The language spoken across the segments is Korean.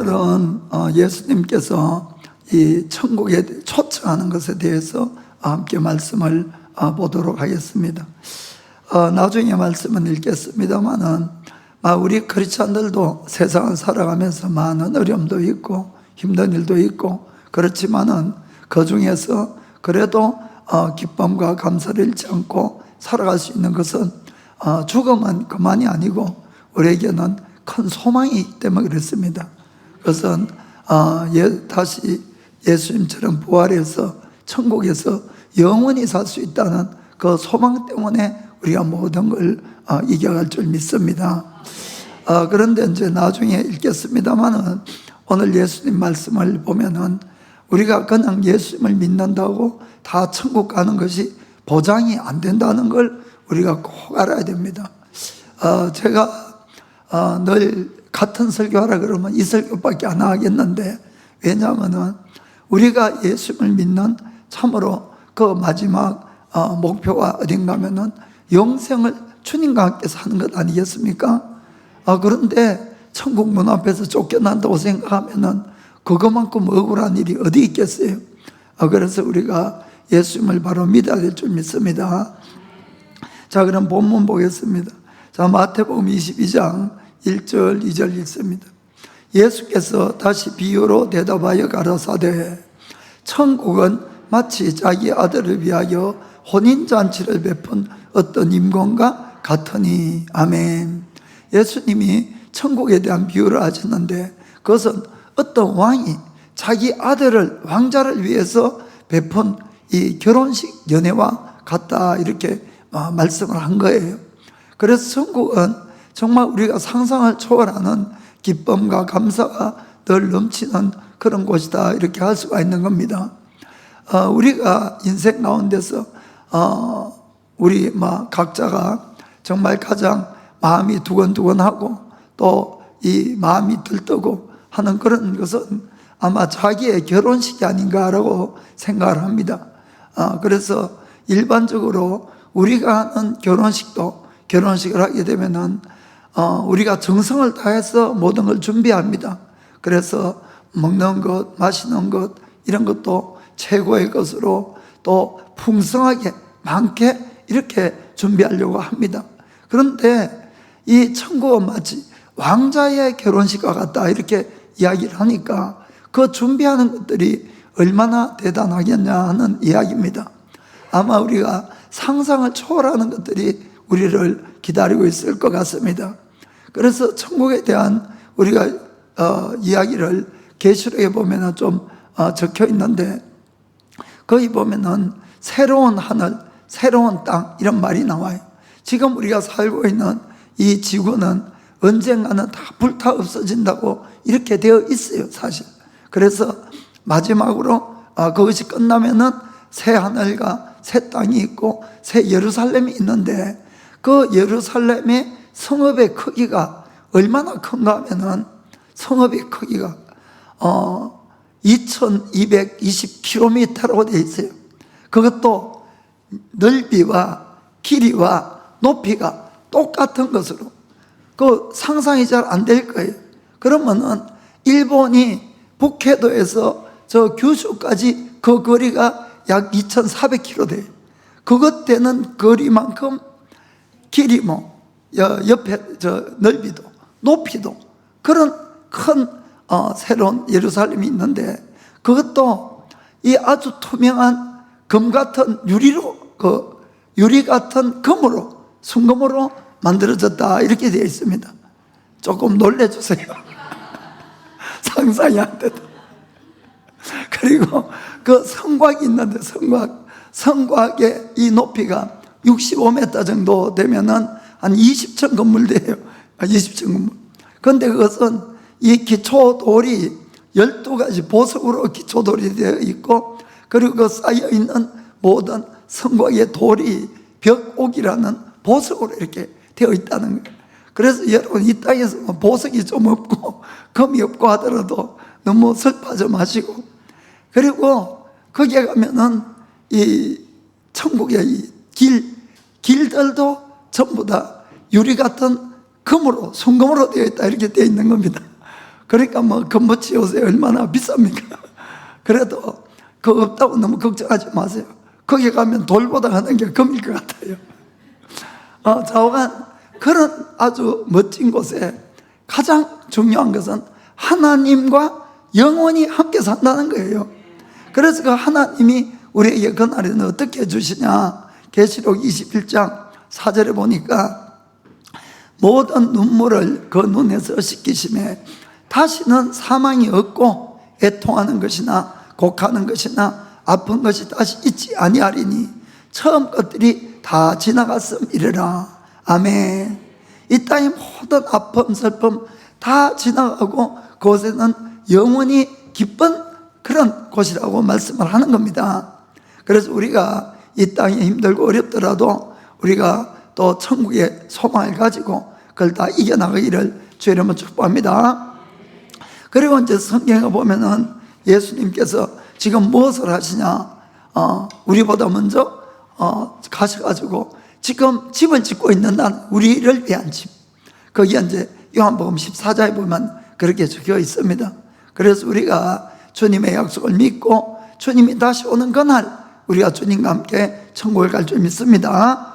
오늘은 예수님께서 이 천국에 초청하는 것에 대해서 함께 말씀을 보도록 하겠습니다. 나중에 말씀은 읽겠습니다만은 우리 크리스찬들도 세상을 살아가면서 많은 어려움도 있고 힘든 일도 있고 그렇지만은 그 중에서 그래도 기쁨과 감사를 잃지 않고 살아갈 수 있는 것은 죽음은 그만이 아니고 우리에게는 큰 소망이 있기 때문에 그렇습니다. 그것은 다시 예수님처럼 부활해서 천국에서 영원히 살 수 있다는 그 소망 때문에 우리가 모든 걸 이겨갈 줄 믿습니다. 그런데 이제 나중에 읽겠습니다만은 오늘 예수님 말씀을 보면은 우리가 그냥 예수님을 믿는다고 다 천국 가는 것이 보장이 안 된다는 걸 우리가 꼭 알아야 됩니다. 제가 늘 같은 설교하라 그러면 이 설교밖에 안 하겠는데, 왜냐하면 우리가 예수님을 믿는 참으로 그 마지막 목표가 어딘가 하면은 영생을 주님과 함께 사는 것 아니겠습니까? 그런데 천국 문 앞에서 쫓겨난다고 생각하면은 그것만큼 억울한 일이 어디 있겠어요? 그래서 우리가 예수님을 바로 믿어야 될 줄 믿습니다. 자, 그럼 본문 보겠습니다. 자, 마태복음 22장 1절 2절 읽습니다. 예수께서 다시 비유로 대답하여 가라사대 천국은 마치 자기 아들을 위하여 혼인잔치를 베푼 어떤 임금과 같으니. 아멘. 예수님이 천국에 대한 비유를 하셨는데 그것은 어떤 왕이 자기 아들을 왕자를 위해서 베푼 이 결혼식 연회와 같다, 이렇게 말씀을 한 거예요. 그래서 천국은 정말 우리가 상상을 초월하는 기쁨과 감사가 늘 넘치는 그런 곳이다, 이렇게 할 수가 있는 겁니다. 우리가 인생 가운데서 우리 각자가 정말 가장 마음이 두근두근하고 또 이 마음이 들뜨고 하는 그런 것은 아마 자기의 결혼식이 아닌가라고 생각을 합니다. 그래서 일반적으로 우리가 하는 결혼식을 하게 되면은 우리가 정성을 다해서 모든 걸 준비합니다. 그래서 먹는 것, 마시는 것, 이런 것도 최고의 것으로 또 풍성하게 많게 이렇게 준비하려고 합니다. 그런데 이 천국은 마치 왕자의 결혼식과 같다, 이렇게 이야기를 하니까 그 준비하는 것들이 얼마나 대단하겠냐 하는 이야기입니다. 아마 우리가 상상을 초월하는 것들이 우리를 기다리고 있을 것 같습니다. 그래서 천국에 대한 우리가 이야기를 계시록에 보면 좀 적혀 있는데, 거기 보면은 새로운 하늘, 새로운 땅, 이런 말이 나와요. 지금 우리가 살고 있는 이 지구는 언젠가는 다 불타 없어진다고 이렇게 되어 있어요, 사실. 그래서 마지막으로 그것이 끝나면은 새 하늘과 새 땅이 있고 새 예루살렘이 있는데, 그 예루살렘의 성읍의 크기가 얼마나 큰가 하면은 성읍의 크기가 2220km라고 되어 있어요. 그것도 넓이와 길이와 높이가 똑같은 것으로, 그 상상이 잘 안 될 거예요. 그러면은 일본이 북해도에서 저 규슈까지 그 거리가 약 2400km 돼요. 그것 되는 거리만큼 길이 옆에 넓이도 높이도 그런 큰 새로운 예루살렘이 있는데, 그것도 이 아주 투명한 금 같은 유리로, 유리 같은 금으로, 순금으로 만들어졌다, 이렇게 되어 있습니다. 조금 놀래주세요. 상상이 안 된다. 그리고 그 성곽이 있는데 성곽의 이 높이가 65m 정도 되면은 한 20층 건물 돼요. 20층 건물. 그런데 그것은 이 기초돌이 12가지 보석으로 기초돌이 되어 있고, 그리고 그 쌓여있는 모든 성곽의 돌이 벽옥이라는 보석으로 이렇게 되어 있다는 거예요. 그래서 여러분, 이 땅에서 보석이 좀 없고 금이 없고 하더라도 너무 슬퍼하지 마시고, 그리고 거기에 가면은 이 천국의 이 길들도 전부 다 유리 같은 금으로, 순금으로 되어 있다, 이렇게 되어 있는 겁니다. 그러니까 뭐 금붙이 요새 얼마나 비쌉니까? 그래도 그거 없다고 너무 걱정하지 마세요. 거기 가면 돌보다 하는 게 금일 것 같아요. 좌우간 그런 아주 멋진 곳에 가장 중요한 것은 하나님과 영원히 함께 산다는 거예요. 그래서 그 하나님이 우리에게 그날에는 어떻게 해주시냐, 계시록 21장 4절에 보니까 모든 눈물을 그 눈에서 씻기심에 다시는 사망이 없고 애통하는 것이나 곡하는 것이나 아픈 것이 다시 있지 아니하리니 처음 것들이 다 지나갔음이래라. 아멘. 이 땅의 모든 아픔 슬픔 다 지나가고 그곳에는 영원히 기쁜 그런 곳이라고 말씀을 하는 겁니다. 그래서 우리가 이 땅이 힘들고 어렵더라도 우리가 또 천국의 소망을 가지고 그걸 다 이겨나가기를 주의 이름으로 축복합니다. 그리고 이제 성경에 보면은 예수님께서 지금 무엇을 하시냐, 우리보다 먼저 가셔가지고 지금 집을 짓고 있는 난 우리를 위한 집, 거기에 이제 요한복음 14장에 보면 그렇게 적혀 있습니다. 그래서 우리가 주님의 약속을 믿고 주님이 다시 오는 그날 우리가 주님과 함께 천국을 갈 줄 믿습니다.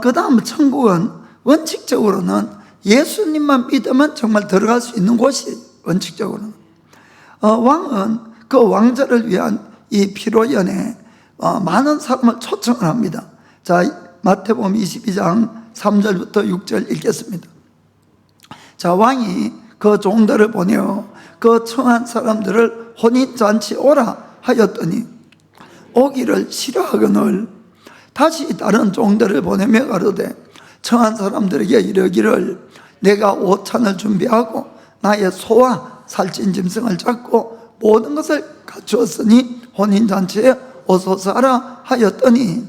그 다음 천국은 원칙적으로는 예수님만 믿으면 정말 들어갈 수 있는 곳이 원칙적으로는. 왕은 그 왕자를 위한 이 피로연에 많은 사람을 초청을 합니다. 자, 마태복음 22장 3절부터 6절 읽겠습니다. 자, 왕이 그 종들을 보내어 그 청한 사람들을 혼인잔치 오라 하였더니 오기를 싫어하거늘 다시 다른 종들을 보내며 가로되 청한 사람들에게 이르기를 내가 오찬을 준비하고 나의 소와 살찐 짐승을 잡고 모든 것을 갖추었으니 혼인잔치에 오소서 하라 하였더니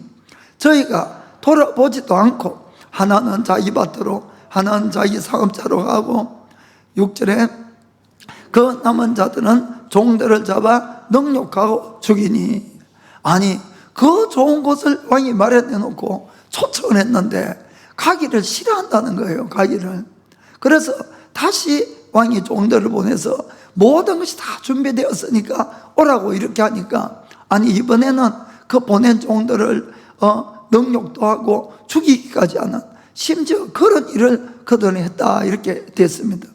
저희가 돌아보지도 않고 하나는 자기 밭으로 하나는 자기 상업자로 가고 6절에 그 남은 자들은 종들을 잡아 능욕하고 죽이니. 아니 그 좋은 곳을 왕이 마련해 놓고 초청을 했는데 가기를 싫어한다는 거예요. 가기를. 그래서 다시 왕이 종들을 보내서 모든 것이 다 준비되었으니까 오라고 이렇게 하니까, 아니 이번에는 그 보낸 종들을 능욕도 하고 죽이기까지 하는, 심지어 그런 일을 그들은 했다 이렇게 됐습니다.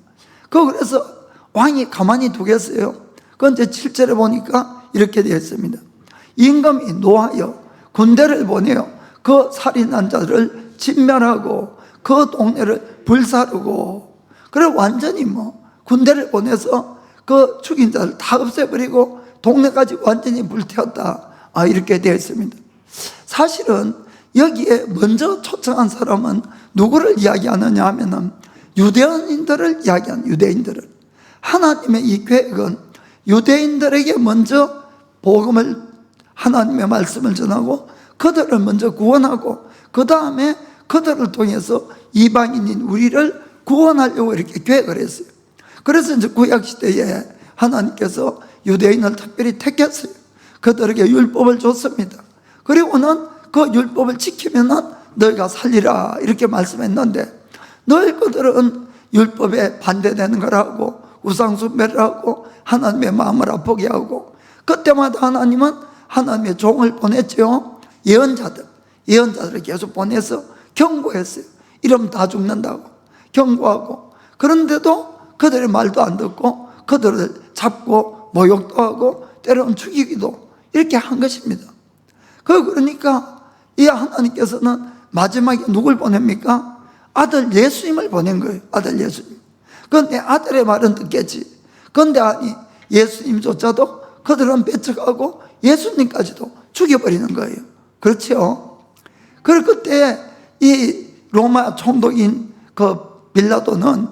그래서 왕이 가만히 두겠어요? 그런데 7절에 보니까 이렇게 되어 있습니다. 임금이 노하여 군대를 보내어 그 살인한 자를 진멸하고 그 동네를 불사르고, 그래 완전히 뭐 군대를 보내서 그 죽인 자를 다 없애버리고 동네까지 완전히 불태웠다, 이렇게 되어 있습니다. 사실은 여기에 먼저 초청한 사람은 누구를 이야기하느냐 하면은 유대인들을 이야기하는, 유대인들을. 하나님의 이 계획은 유대인들에게 먼저 복음을, 하나님의 말씀을 전하고 그들을 먼저 구원하고 그 다음에 그들을 통해서 이방인인 우리를 구원하려고 이렇게 계획을 했어요. 그래서 이제 구약시대에 하나님께서 유대인을 특별히 택했어요. 그들에게 율법을 줬습니다. 그리고는 그 율법을 지키면은 너희가 살리라 이렇게 말씀했는데, 너희들은 율법에 반대되는 걸 하고 우상숭배를 하고 하나님의 마음을 아프게 하고, 그때마다 하나님은 하나님의 종을 보냈죠. 예언자들을 계속 보내서 경고했어요. 이러면 다 죽는다고 경고하고, 그런데도 그들의 말도 안 듣고 그들을 잡고 모욕도 하고 때로는 죽이기도 이렇게 한 것입니다. 그러니까 이 하나님께서는 마지막에 누굴 보냅니까? 아들 예수님을 보낸 거예요. 아들 예수님. 그런데 아들의 말은 듣겠지. 그런데 아니, 예수님조차도 그들은 배척하고 예수님까지도 죽여버리는 거예요. 그렇죠? 그럴 그때 이 로마 총독인 그 빌라도는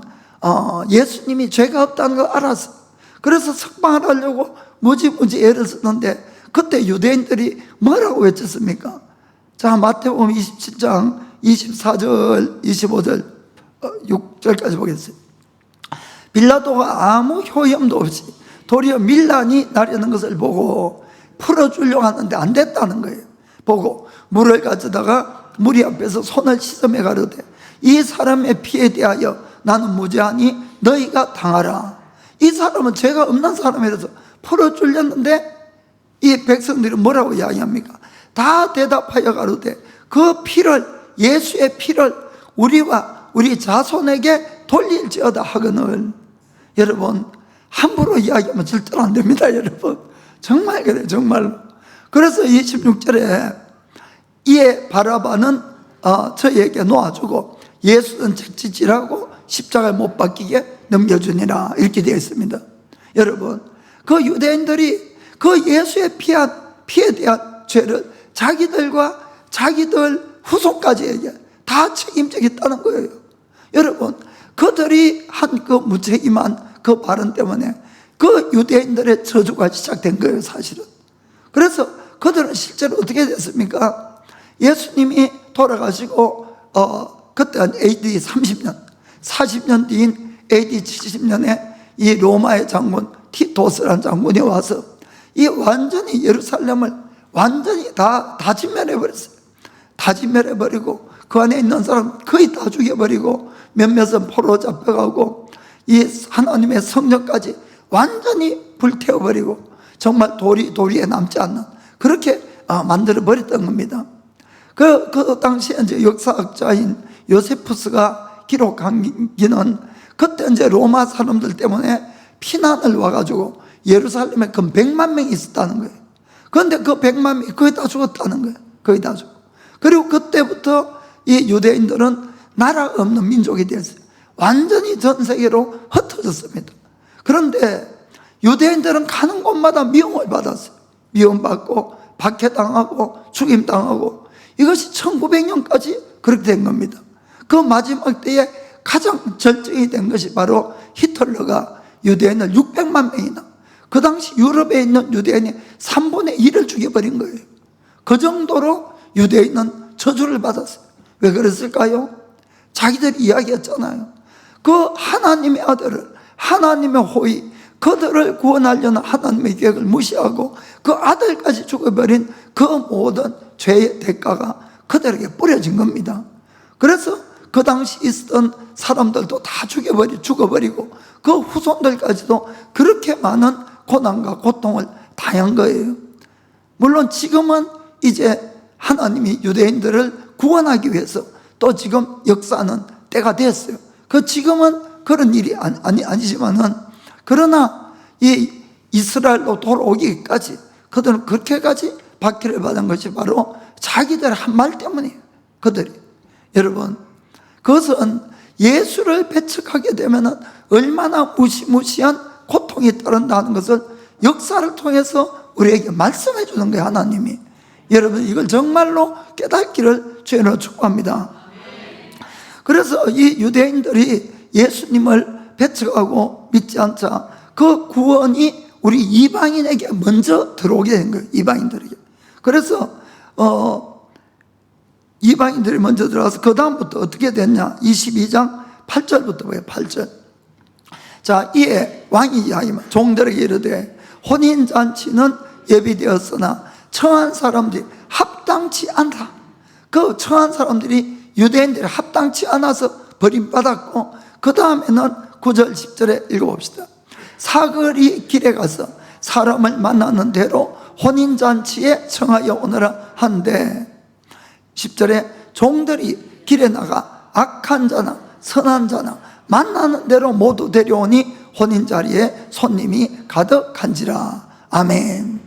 예수님이 죄가 없다는 걸 알았어. 그래서 석방을 하려고 무지무지 애를 쓰는데 그때 유대인들이 뭐라고 외쳤습니까? 자, 마태복음 27장 24절 25절 6절까지 보겠습니다. 빌라도가 아무 효염도 없이 도리어 밀란이 나려는 것을 보고 풀어주려고 하는데 안 됐다는 거예요. 보고 물을 가져다가 무리 앞에서 손을 씻으며 가로되 이 사람의 피에 대하여 나는 무죄하니 너희가 당하라. 이 사람은 죄가 없는 사람이라서 풀어주렸는데 이 백성들이 뭐라고 이야기합니까? 다 대답하여 가로되 그 피를, 예수의 피를 우리와 우리 자손에게 돌릴지어다 하거늘. 여러분, 함부로 이야기하면 절대로 안 됩니다. 여러분, 정말 그래요, 정말로. 그래서 26절에 이에 바라바는 저희에게 놓아주고 예수는 책짓질하고 십자가에 못 박히게 넘겨주니라, 이렇게 되어 있습니다. 여러분, 그 유대인들이 그 예수의 피에 대한 죄를 자기들과 자기들 후손까지에게 다 책임지겠다는 거예요. 여러분, 그들이 한 그 무책임한 그 발언 때문에 그 유대인들의 저주가 시작된 거예요, 사실은. 그래서 그들은 실제로 어떻게 됐습니까? 예수님이 돌아가시고 그때 한 AD 30년, 40년 뒤인 AD 70년에 이 로마의 장군 티토스라는 장군이 와서 이 완전히 예루살렘을 완전히 다 진멸해버렸어요. 다 진멸해버리고 그 안에 있는 사람 거의 다 죽여버리고 몇몇은 포로 잡혀가고 이 하나님의 성전까지 완전히 불태워버리고 정말 도리에 남지 않는 그렇게 만들어버렸던 겁니다. 그 당시에 이제 역사학자인 요세푸스가 기록한 기는 그때 이제 로마 사람들 때문에 피난을 와가지고 예루살렘에 그 100만 명이 있었다는 거예요. 그런데 그 100만 명이 거의 다 죽었다는 거예요. 거의 다 죽고. 그리고 그때부터 이 유대인들은 나라가 없는 민족이 됐어요. 완전히 전 세계로 흩어졌습니다. 그런데 유대인들은 가는 곳마다 미움을 받았어요. 미움받고 박해당하고 죽임당하고, 이것이 1900년까지 그렇게 된 겁니다. 그 마지막 때에 가장 절정이 된 것이 바로 히틀러가 유대인을 600만 명이나, 그 당시 유럽에 있는 유대인이 3분의 1을 죽여버린 거예요. 그 정도로 유대인은 저주를 받았어요. 왜 그랬을까요? 자기들이 이야기했잖아요. 그 하나님의 아들을, 하나님의 호의, 그들을 구원하려는 하나님의 계획을 무시하고 그 아들까지 죽어버린 그 모든 죄의 대가가 그들에게 뿌려진 겁니다. 그래서 그 당시 있었던 사람들도 다 죽어버리고 그 후손들까지도 그렇게 많은 고난과 고통을 당한 거예요. 물론 지금은 이제 하나님이 유대인들을 구원하기 위해서 또 지금 역사하는 때가 됐어요. 그 지금은 그런 일이 아니지만은, 그러나 이 이스라엘로 돌아오기까지 그들은 그렇게까지 박해를 받은 것이 바로 자기들 한 말 때문이에요. 그들이. 여러분, 그것은 예수를 배척하게 되면은 얼마나 무시무시한 고통이 따른다는 것을 역사를 통해서 우리에게 말씀해 주는 거예요, 하나님이. 여러분, 이걸 정말로 깨닫기를 주님으로 축복합니다. 그래서 이 유대인들이 예수님을 배척하고 믿지 않자 그 구원이 우리 이방인에게 먼저 들어오게 된 거예요, 이방인들에게. 그래서 이방인들이 먼저 들어가서 그 다음부터 어떻게 됐냐, 22장 8절부터 봐요. 8절. 자, 이에 왕이 이야기하면 종들에게 이르되 혼인잔치는 예비되었으나 청한 사람들이 합당치 않다. 그 청한 사람들이 유대인들이 합당치 않아서 버림받았고, 그 다음에는 9절 10절에 읽어봅시다. 사거리 길에 가서 사람을 만나는 대로 혼인잔치에 청하여 오너라 한데, 10절에 종들이 길에 나가 악한 자나 선한 자나 만나는 대로 모두 데려오니 혼인자리에 손님이 가득한지라. 아멘.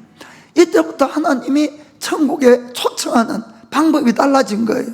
이때부터 하나님이 천국에 초청하는 방법이 달라진 거예요.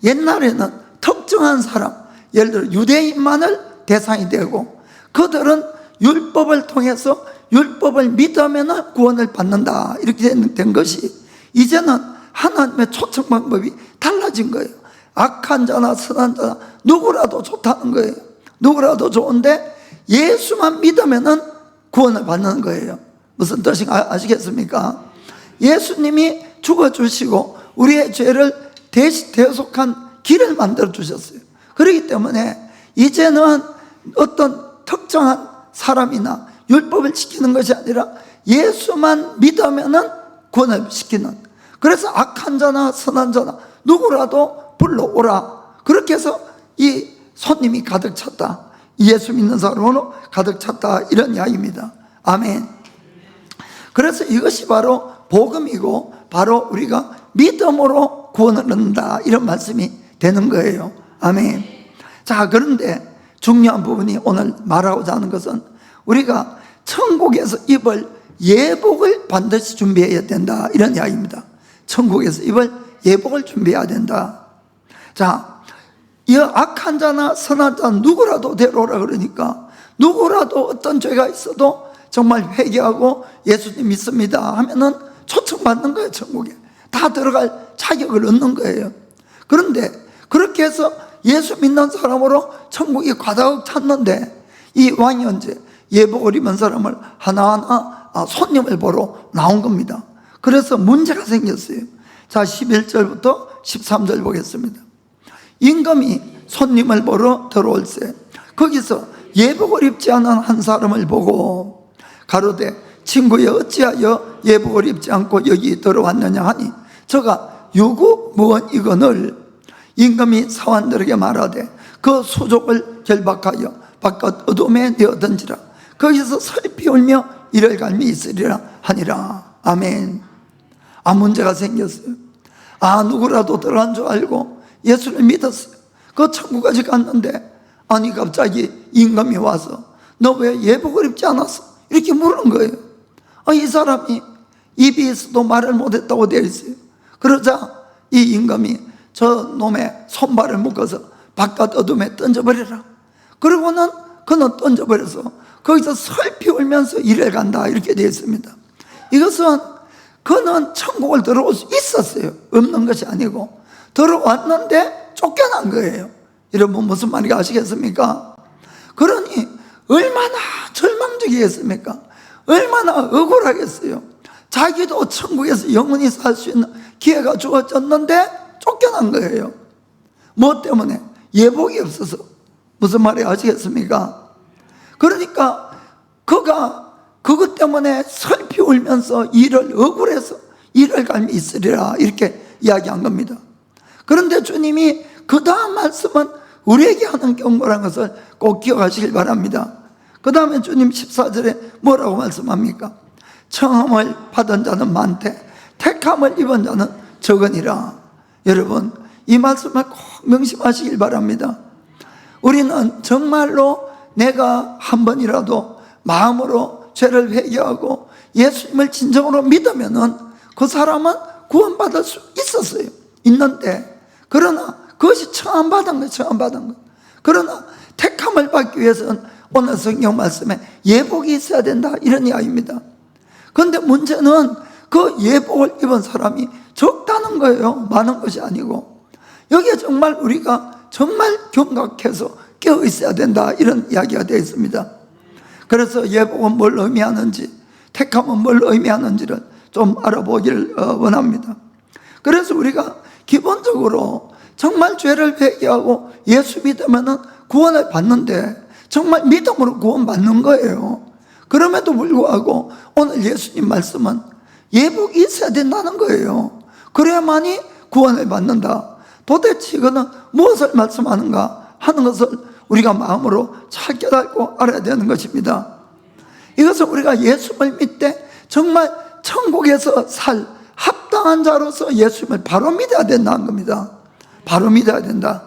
옛날에는 특정한 사람, 예를 들어 유대인만을 대상이 되고 그들은 율법을 통해서 율법을 믿으면 구원을 받는다, 이렇게 된 것이 이제는 하나님의 초청 방법이 달라진 거예요. 악한 자나 선한 자나 누구라도 좋다는 거예요. 누구라도 좋은데 예수만 믿으면 구원을 받는 거예요. 무슨 뜻인지 아시겠습니까? 예수님이 죽어주시고 우리의 죄를 대속한 길을 만들어 주셨어요. 그렇기 때문에 이제는 어떤 특정한 사람이나 율법을 지키는 것이 아니라 예수만 믿으면 구원을 시키는, 그래서 악한 자나 선한 자나 누구라도 불러오라, 그렇게 해서 이 손님이 가득 찼다. 예수 믿는 사람으로 가득 찼다, 이런 이야기입니다. 아멘. 그래서 이것이 바로 복음이고 바로 우리가 믿음으로 구원을 얻는다, 이런 말씀이 되는 거예요. 아멘. 자, 그런데 중요한 부분이 오늘 말하고자 하는 것은 우리가 천국에서 입을 예복을 반드시 준비해야 된다, 이런 이야기입니다. 천국에서 입을 예복을 준비해야 된다. 자, 이 악한 자나 선한 자 누구라도 데려오라 그러니까 누구라도 어떤 죄가 있어도 정말 회개하고 예수님 믿습니다 하면은 초청받는 거예요. 천국에 다 들어갈 자격을 얻는 거예요. 그런데 그렇게 해서 예수 믿는 사람으로 천국이 가득 찼는데 이 왕이 언제 예복을 입은 사람을 하나하나 손님을 보러 나온 겁니다. 그래서 문제가 생겼어요. 자, 11절부터 13절 보겠습니다. 임금이 손님을 보러 들어올세 거기서 예복을 입지 않은 한 사람을 보고 가로되 친구여 어찌하여 예복을 입지 않고 여기 들어왔느냐 하니 저가 유구무원이거늘 임금이 사환들에게 말하되 그 수족을 결박하여 바깥 어둠에 내어던지라 거기서 슬피 울며 이를 갈미 있으리라 하니라. 아멘. 문제가 생겼어요. 누구라도 들어간 줄 알고 예수를 믿었어요. 그 천국까지 갔는데 아니 갑자기 임금이 와서 너 왜 예복을 입지 않았어? 이렇게 물은 거예요. 이 사람이 입이 있어도 말을 못했다고 되어 있어요. 그러자 이 임금이 저 놈의 손발을 묶어서 바깥 어둠에 던져버려라. 그러고는 그는 던져버려서 거기서 슬피 울면서 일을 간다, 이렇게 되어 있습니다. 이것은 그는 천국을 들어올 수 있었어요. 없는 것이 아니고 들어왔는데 쫓겨난 거예요. 여러분 무슨 말인지 아시겠습니까? 그러니 얼마나 절망적이겠습니까? 얼마나 억울하겠어요. 자기도 천국에서 영원히 살 수 있는 기회가 주어졌는데 쫓겨난 거예요. 뭐 때문에? 예복이 없어서. 무슨 말인지 아시겠습니까? 그러니까 그가 그것 때문에 슬피 울면서 이를 억울해서 이를 갈미 있으리라, 이렇게 이야기한 겁니다. 그런데 주님이 그 다음 말씀은 우리에게 하는 경고라는 것을 꼭 기억하시길 바랍니다. 그 다음에 주님 14절에 뭐라고 말씀합니까? 청함을 받은 자는 많되 택함을 입은 자는 적으니라. 여러분 이 말씀을 꼭 명심하시길 바랍니다. 우리는 정말로 내가 한 번이라도 마음으로 죄를 회개하고 예수님을 진정으로 믿으면은 그 사람은 구원받을 수 있었어요. 있는데 그러나 그것이 청함받은 거예요. 청함받은 거. 그러나 택함을 받기 위해서는 오늘 성경 말씀에 예복이 있어야 된다, 이런 이야기입니다. 그런데 문제는 그 예복을 입은 사람이 적다는 거예요. 많은 것이 아니고. 여기에 정말 우리가 정말 경각해서 깨어 있어야 된다, 이런 이야기가 되어 있습니다. 그래서 예복은 뭘 의미하는지, 택함은 뭘 의미하는지를 좀 알아보기를 원합니다. 그래서 우리가 기본적으로 정말 죄를 회개하고 예수 믿으면 구원을 받는데 정말 믿음으로 구원받는 거예요. 그럼에도 불구하고 오늘 예수님 말씀은 예복이 있어야 된다는 거예요. 그래야만이 구원을 받는다. 도대체 이거는 무엇을 말씀하는가 하는 것을 우리가 마음으로 잘 깨닫고 알아야 되는 것입니다. 이것은 우리가 예수를 믿되 정말 천국에서 살 합당한 자로서 예수님을 바로 믿어야 된다는 겁니다. 바로 믿어야 된다.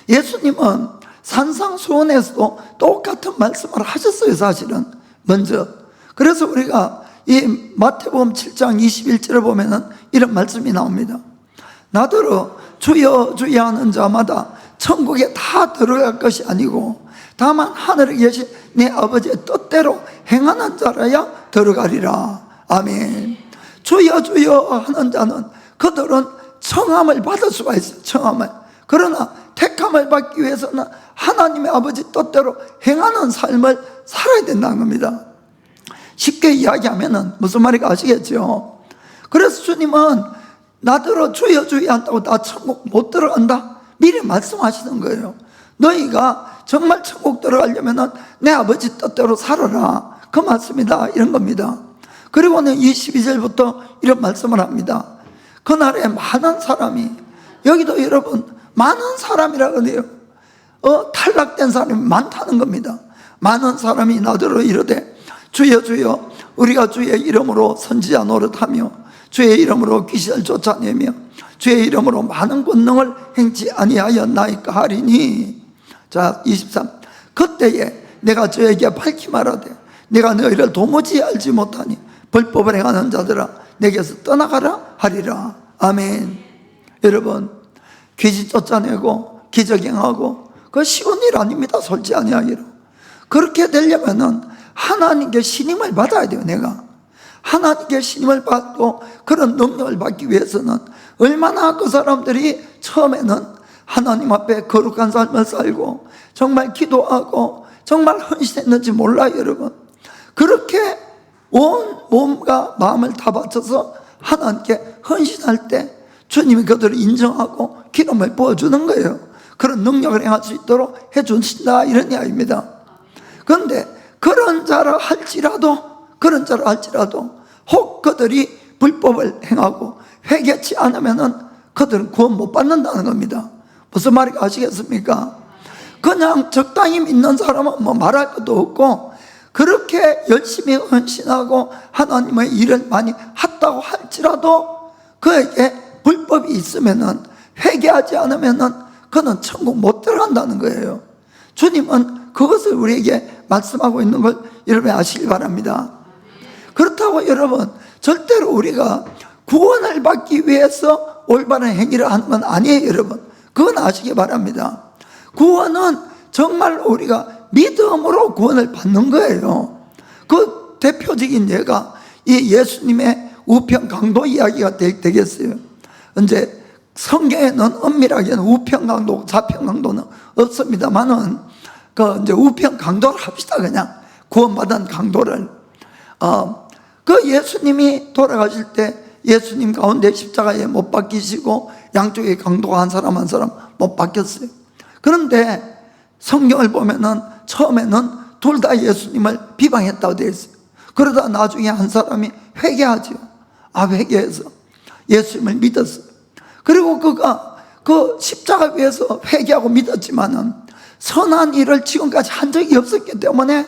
예수님은 산상수훈에서도 똑같은 말씀을 하셨어요. 사실은 먼저. 그래서 우리가 이 마태복음 7장 21절을 보면은 이런 말씀이 나옵니다. 나더러 주여 주여 하는 자마다 천국에 다 들어갈 것이 아니고 다만 하늘에 계신 내 아버지의 뜻대로 행하는 자라야 들어가리라. 아멘. 주여 주여 하는 자는 그들은 청함을 받을 수가 있어요. 청함을. 그러나 택함을 받기 위해서는 하나님의 아버지 뜻대로 행하는 삶을 살아야 된다는 겁니다. 쉽게 이야기하면 무슨 말인지 아시겠죠? 그래서 주님은 나더러 주여 주여 한다고 나 천국 못 들어간다? 미리 말씀하시는 거예요. 너희가 정말 천국 들어가려면 내 아버지 뜻대로 살아라, 그 말씀이다, 이런 겁니다. 그리고는 22절부터 이런 말씀을 합니다. 그날에 많은 사람이, 여기도 여러분 많은 사람이라 그래요. 탈락된 사람이 많다는 겁니다. 많은 사람이 나더러 이르되 주여 주여 우리가 주의 이름으로 선지자 노릇하며 주의 이름으로 귀신을 쫓아내며 주의 이름으로 많은 권능을 행치 아니하였나이까 하리니. 자 23. 그때에 내가 저에게 밝히 말하되 내가 너희를 도무지 알지 못하니 불법을 행하는 자들아 내게서 떠나가라 하리라. 아멘. 여러분, 귀신 쫓아내고 기적 행하고 그거 쉬운 일 아닙니다. 솔직히 아니하기로. 그렇게 되려면은 하나님께 신임을 받아야 돼요. 내가 하나님께 신임을 받고 그런 능력을 받기 위해서는 얼마나 그 사람들이 처음에는 하나님 앞에 거룩한 삶을 살고 정말 기도하고 정말 헌신했는지 몰라요. 여러분, 그렇게 온 몸과 마음을 다 바쳐서 하나님께 헌신할 때 주님이 그들을 인정하고 기름을 부어주는 거예요. 그런 능력을 행할 수 있도록 해주신다, 이런 이야기입니다. 그런데 그런 자라 할지라도 혹 그들이 불법을 행하고 회개치 않으면은 그들은 구원 못 받는다는 겁니다. 무슨 말인지 아시겠습니까? 그냥 적당히 믿는 사람은 뭐 말할 것도 없고 그렇게 열심히 헌신하고 하나님의 일을 많이 했다고 할지라도 그에게 불법이 있으면은 회개하지 않으면은 그는 천국 못 들어간다는 거예요. 주님은 그것을 우리에게 말씀하고 있는 걸 여러분이 아시기 바랍니다. 그렇다고 여러분 절대로 우리가 구원을 받기 위해서 올바른 행위를 하는 건 아니에요. 여러분, 그건 아시기 바랍니다. 구원은 정말 우리가 믿음으로 구원을 받는 거예요. 그 대표적인 예가 이 예수님의 우편 강도 이야기가 되겠어요. 이제 성경에는 엄밀하게는 우편 강도, 좌편 강도는 없습니다만은 그 이제 우편 강도를 합시다. 그냥 구원받은 강도를. 그 예수님이 돌아가실 때 예수님 가운데 십자가에 못 박히시고 양쪽에 강도가 한 사람 한 사람 못 박혔어요. 그런데 성경을 보면은 처음에는 둘 다 예수님을 비방했다고 되어 있어요. 그러다 나중에 한 사람이 회개하죠. 회개해서 예수님을 믿었어요. 그리고 그가 그 십자가 위에서 회개하고 믿었지만은 선한 일을 지금까지 한 적이 없었기 때문에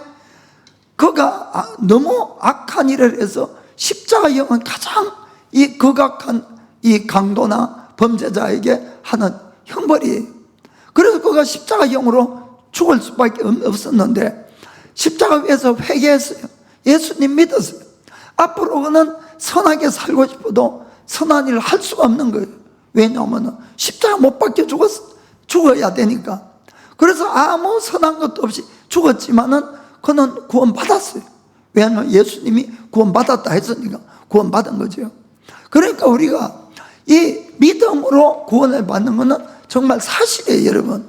그가 너무 악한 일을 해서 십자가형은 가장 이 극악한 이 강도나 범죄자에게 하는 형벌이에요. 그래서 그가 십자가형으로 죽을 수밖에 없었는데 십자가 위에서 회개했어요. 예수님 믿었어요. 앞으로 그는 선하게 살고 싶어도 선한 일을 할 수가 없는 거예요. 왜냐하면 십자가 못 박혀 죽어야 되니까. 그래서 아무 선한 것도 없이 죽었지만은 그는 구원받았어요. 왜냐하면 예수님이 구원받았다 했으니까 구원받은 거죠. 그러니까 우리가 이 믿음으로 구원을 받는 것은 정말 사실이에요, 여러분.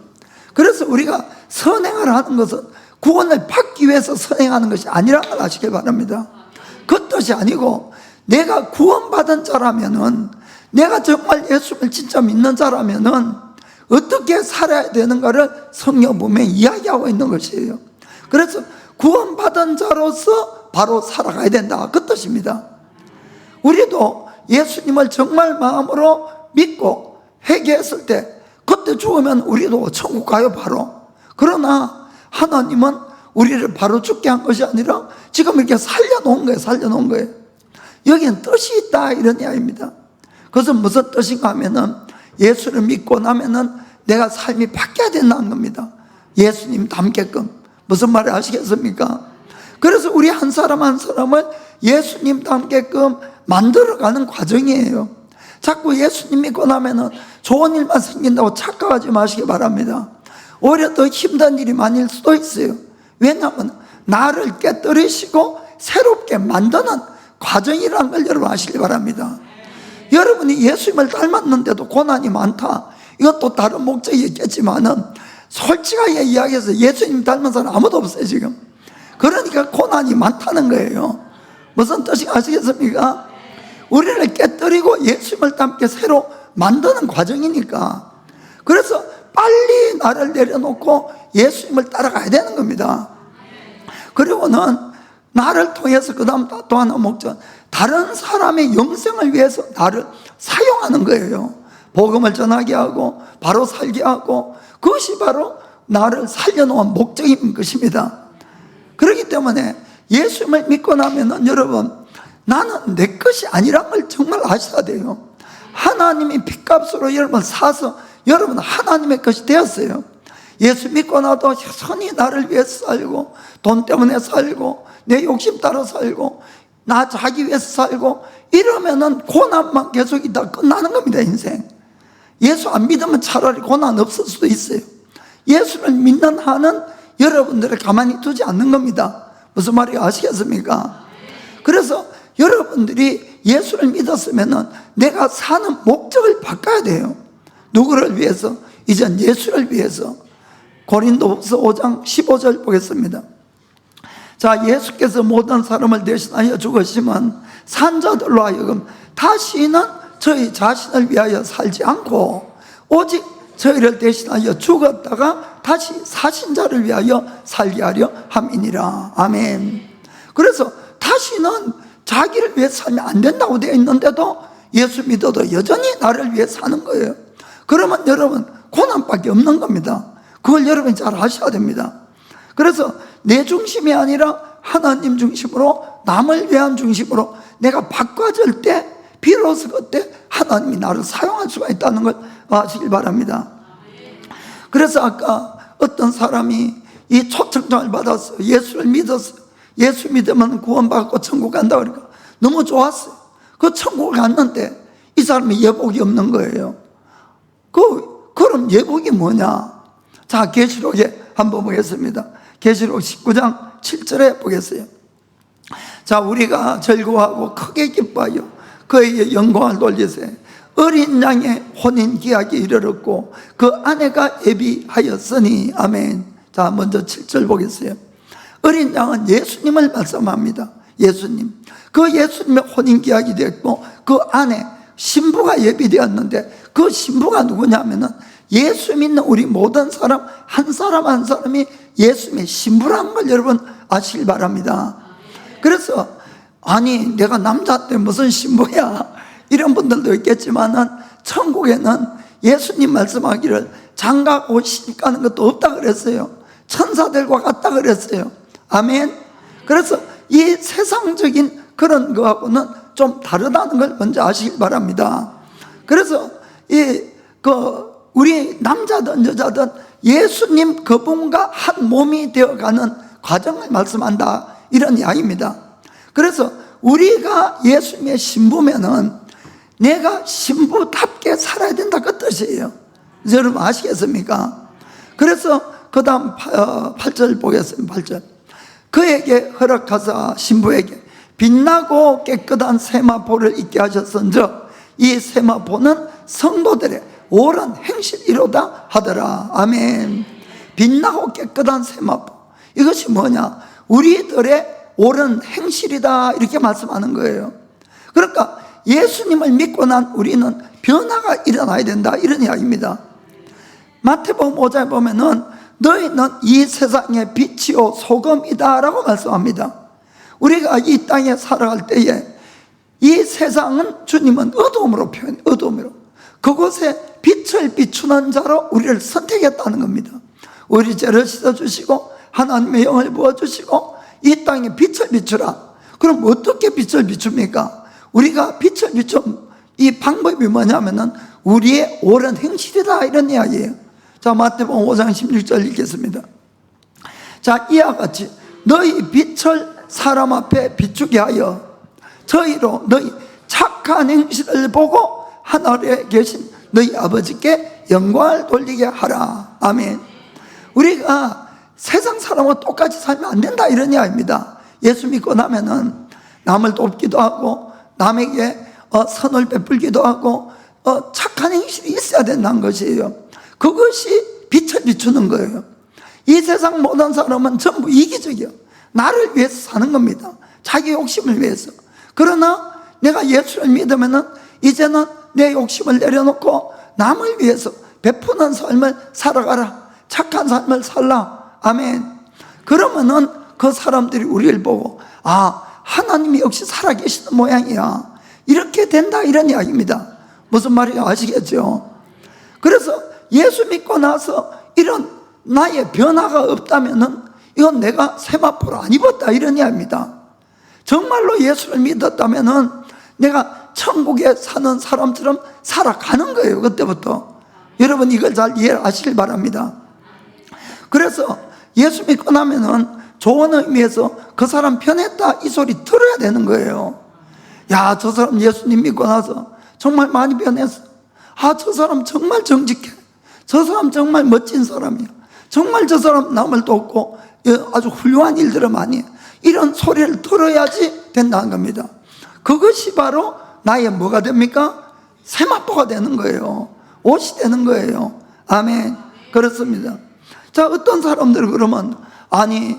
그래서 우리가 선행을 하는 것은 구원을 받기 위해서 선행하는 것이 아니라는 걸 아시길 바랍니다. 그 뜻이 아니고 내가 구원받은 자라면은, 내가 정말 예수를 진짜 믿는 자라면은 어떻게 살아야 되는가를 성경 분명히 이야기하고 있는 것이에요. 그래서 구원받은 자로서 바로 살아가야 된다, 그 뜻입니다. 우리도 예수님을 정말 마음으로 믿고 회개했을 때 그때 죽으면 우리도 천국 가요, 바로. 그러나 하나님은 우리를 바로 죽게 한 것이 아니라 지금 이렇게 살려놓은 거예요. 여기는 뜻이 있다, 이런 이야기입니다. 그것은 무슨 뜻인가 하면은 예수를 믿고 나면은 내가 삶이 바뀌어야 된다는 겁니다. 예수님 닮게끔. 무슨 말을 아시겠습니까? 그래서 우리 한 사람 한 사람을 예수님 닮게끔 만들어가는 과정이에요. 자꾸 예수님 믿고 나면은 좋은 일만 생긴다고 착각하지 마시기 바랍니다. 오히려 더 힘든 일이 많을 수도 있어요. 왜냐하면 나를 깨뜨리시고 새롭게 만드는 과정이라는 걸 여러분 아시기 바랍니다. 여러분이 예수님을 닮았는데도 고난이 많다, 이것도 다른 목적이 있겠지만은 솔직하게 이야기해서 예수님 닮은 사람 아무도 없어요, 지금. 그러니까 고난이 많다는 거예요. 무슨 뜻인지 아시겠습니까? 우리를 깨뜨리고 예수님을 닮게 새로 만드는 과정이니까. 그래서 빨리 나를 내려놓고 예수님을 따라가야 되는 겁니다. 그리고는 나를 통해서 그 다음 또 하나 목적, 다른 사람의 영생을 위해서 나를 사용하는 거예요. 복음을 전하게 하고 바로 살게 하고, 그것이 바로 나를 살려놓은 목적인 것입니다. 그렇기 때문에 예수님을 믿고 나면은 여러분, 나는 내 것이 아니란 걸 정말 아셔야 돼요. 하나님이 핏값으로 여러분 사서 여러분 하나님의 것이 되었어요. 예수 믿고 나도 여전히 나를 위해서 살고, 돈 때문에 살고, 내 욕심 따라 살고, 나 자기 위해서 살고, 이러면은 고난만 계속 있다 끝나는 겁니다, 인생. 예수 안 믿으면 차라리 고난 없을 수도 있어요. 예수를 믿는 한은 여러분들을 가만히 두지 않는 겁니다. 무슨 말인지 아시겠습니까? 그래서 여러분들이 예수를 믿었으면은 내가 사는 목적을 바꿔야 돼요. 누구를 위해서? 이젠 예수를 위해서. 고린도후서 5장 15절 보겠습니다. 자, 예수께서 모든 사람을 대신하여 죽으시면 산자들로 하여금 다시는 저희 자신을 위하여 살지 않고 오직 저희를 대신하여 죽었다가 다시 사신 자를 위하여 살게 하려 함이니라. 아멘. 그래서 다시는 자기를 위해 살면 안 된다고 되어 있는데도 예수 믿어도 여전히 나를 위해 사는 거예요. 그러면 여러분 고난밖에 없는 겁니다. 그걸 여러분이 잘 아셔야 됩니다. 그래서 내 중심이 아니라 하나님 중심으로, 남을 위한 중심으로 내가 바꿔질 때 비로소 그때 하나님이 나를 사용할 수가 있다는 걸 아시길 바랍니다. 그래서 아까 어떤 사람이 이 초청장을 받았어요. 예수를 믿었어요. 예수 믿으면 구원받고 천국 간다 그러니까 너무 좋았어요. 그 천국을 갔는데 이 사람이 예복이 없는 거예요. 그럼 예복이 뭐냐? 자, 계시록에 한번 보겠습니다. 계시록 19장 7절에 보겠어요. 자, 우리가 즐거워하고 크게 기뻐하여 그에게 영광을 돌리세. 어린 양의 혼인 기약이 이르렀고 그 아내가 예비하였으니. 아멘. 자, 먼저 7절 보겠어요. 어린 양은 예수님을 말씀합니다. 예수님. 그 예수님의 혼인 기약이 됐고 그 아내 신부가 예비되었는데 그 신부가 누구냐면은 예수 믿는 우리 모든 사람 한 사람 한 사람이 예수님의 신부라는 걸 여러분 아시길 바랍니다. 그래서 아니 내가 남자인데 무슨 신부야 이런 분들도 있겠지만은 천국에는 예수님 말씀하기를 장가 곧 시집 가는 것도 없다 그랬어요. 천사들과 같다 그랬어요. 아멘. 그래서 이 세상적인 그런 거하고는 좀 다르다는 걸 먼저 아시길 바랍니다. 그래서 우리 남자든 여자든 예수님 그분과 한 몸이 되어가는 과정을 말씀한다 이런 이야기입니다. 그래서 우리가 예수님의 신부면은 내가 신부답게 살아야 된다 그 뜻이에요. 여러분 아시겠습니까? 그래서 그 다음 8절 보겠습니다. 8절. 그에게 허락하사 신부에게 빛나고 깨끗한 세마포를 입게 하셨은즉 이 세마포는 성도들의 옳은 행실이로다 하더라. 아멘. 빛나고 깨끗한 세마포, 이것이 뭐냐? 우리들의 옳은 행실이다 이렇게 말씀하는 거예요. 그러니까 예수님을 믿고 난 우리는 변화가 일어나야 된다 이런 이야기입니다. 마태복음 5장에 보면은 너희는 이 세상의 빛이요 소금이다 라고 말씀합니다. 우리가 이 땅에 살아갈 때에 이 세상은 주님은 어둠으로 표현해요. 어둠으로. 그곳에 빛을 비추는 자로 우리를 선택했다는 겁니다. 우리 죄를 씻어주시고 하나님의 영을 부어주시고 이 땅에 빛을 비추라. 그럼 어떻게 빛을 비춥니까? 우리가 빛을 비춘 이 방법이 뭐냐면은 우리의 옳은 행실이다 이런 이야기예요. 자, 마태복음 5장 16절 읽겠습니다. 자, 이와 같이 너희 빛을 사람 앞에 비추게 하여 저희로 너희 착한 행실을 보고 하늘에 계신 너희 아버지께 영광을 돌리게 하라. 아멘. 우리가 세상 사람과 똑같이 살면 안 된다 이런 이야기입니다. 예수 믿고 나면은 남을 돕기도 하고 남에게 선을 베풀기도 하고 착한 행실이 있어야 된다는 것이에요. 그것이 빛을 비추는 거예요. 이 세상 모든 사람은 전부 이기적이요. 나를 위해서 사는 겁니다. 자기 욕심을 위해서. 그러나 내가 예수를 믿으면은 이제는 내 욕심을 내려놓고 남을 위해서 베푸는 삶을 살아가라. 착한 삶을 살라. 아멘. 그러면은 그 사람들이 우리를 보고 아, 하나님이 역시 살아계시는 모양이야. 이렇게 된다 이런 이야기입니다. 무슨 말인지 아시겠죠? 그래서 예수 믿고 나서 이런 나의 변화가 없다면은 이건 내가 세마포를 안 입었다 이런 이야기입니다. 정말로 예수를 믿었다면은 내가 천국에 사는 사람처럼 살아가는 거예요. 그때부터. 여러분 이걸 잘 이해하시길 바랍니다. 그래서 예수 믿고 나면은 좋은 의미에서 그 사람 변했다 이 소리 들어야 되는 거예요. 야, 저 사람 예수님 믿고 나서 정말 많이 변했어. 아, 저 사람 정말 정직해. 저 사람 정말 멋진 사람이야. 정말 저 사람 남을 돕고 아주 훌륭한 일들을 많이 해. 이런 소리를 들어야지 된다는 겁니다. 그것이 바로 나의 뭐가 됩니까? 세마포가 되는 거예요. 옷이 되는 거예요. 아멘. 그렇습니다. 자, 어떤 사람들은 그러면 아니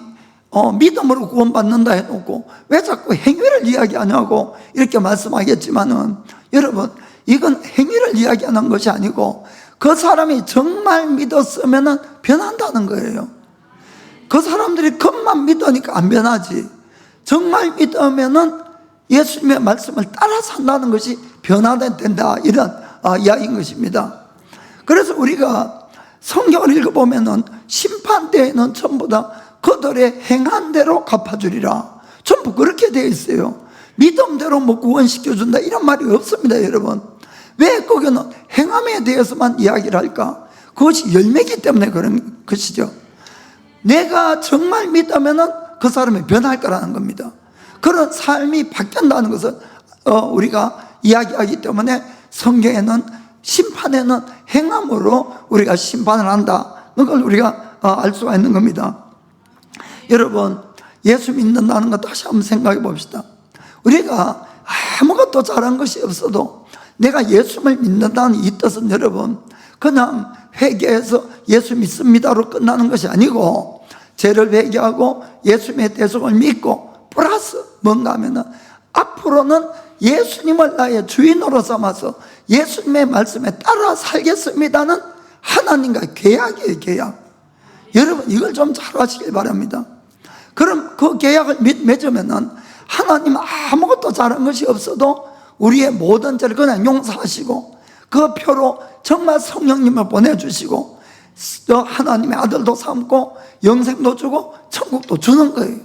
믿음으로 구원받는다 해놓고 왜 자꾸 행위를 이야기하냐고 이렇게 말씀하겠지만은, 여러분 이건 행위를 이야기하는 것이 아니고 그 사람이 정말 믿었으면 변한다는 거예요. 그 사람들이 겉만 믿으니까 안 변하지, 정말 믿으면 예수님의 말씀을 따라 산다는 것이 변화된다, 이런 이야기인 것입니다. 그래서 우리가 성경을 읽어보면 심판 때에는 전부 다 그들의 행한 대로 갚아주리라, 전부 그렇게 되어 있어요. 믿음대로 뭐 구원시켜준다 이런 말이 없습니다. 여러분, 왜 거기는 행함에 대해서만 이야기를 할까? 그것이 열매이기 때문에 그런 것이죠. 내가 정말 믿으면 그 사람이 변할 거라는 겁니다. 그런 삶이 바뀐다는 것을 우리가 이야기하기 때문에 성경에는 심판에는 행함으로 우리가 심판을 한다는 걸 우리가 알 수가 있는 겁니다. 여러분, 예수 믿는다는 것 다시 한번 생각해 봅시다. 우리가 아무것도 잘한 것이 없어도 내가 예수를 믿는다는 이 뜻은 여러분 그냥 회개해서 예수 믿습니다로 끝나는 것이 아니고, 죄를 회개하고 예수님의 대속을 믿고 플러스 뭔가 하면은 앞으로는 예수님을 나의 주인으로 삼아서 예수님의 말씀에 따라 살겠습니다는 하나님과의 계약이에요. 계약. 여러분 이걸 좀 잘 하시길 바랍니다. 그럼 그 계약을 맺으면은 하나님 아무것도 잘한 것이 없어도 우리의 모든 죄를 그냥 용서하시고 그 표로 정말 성령님을 보내주시고 하나님의 아들도 삼고 영생도 주고 천국도 주는 거예요.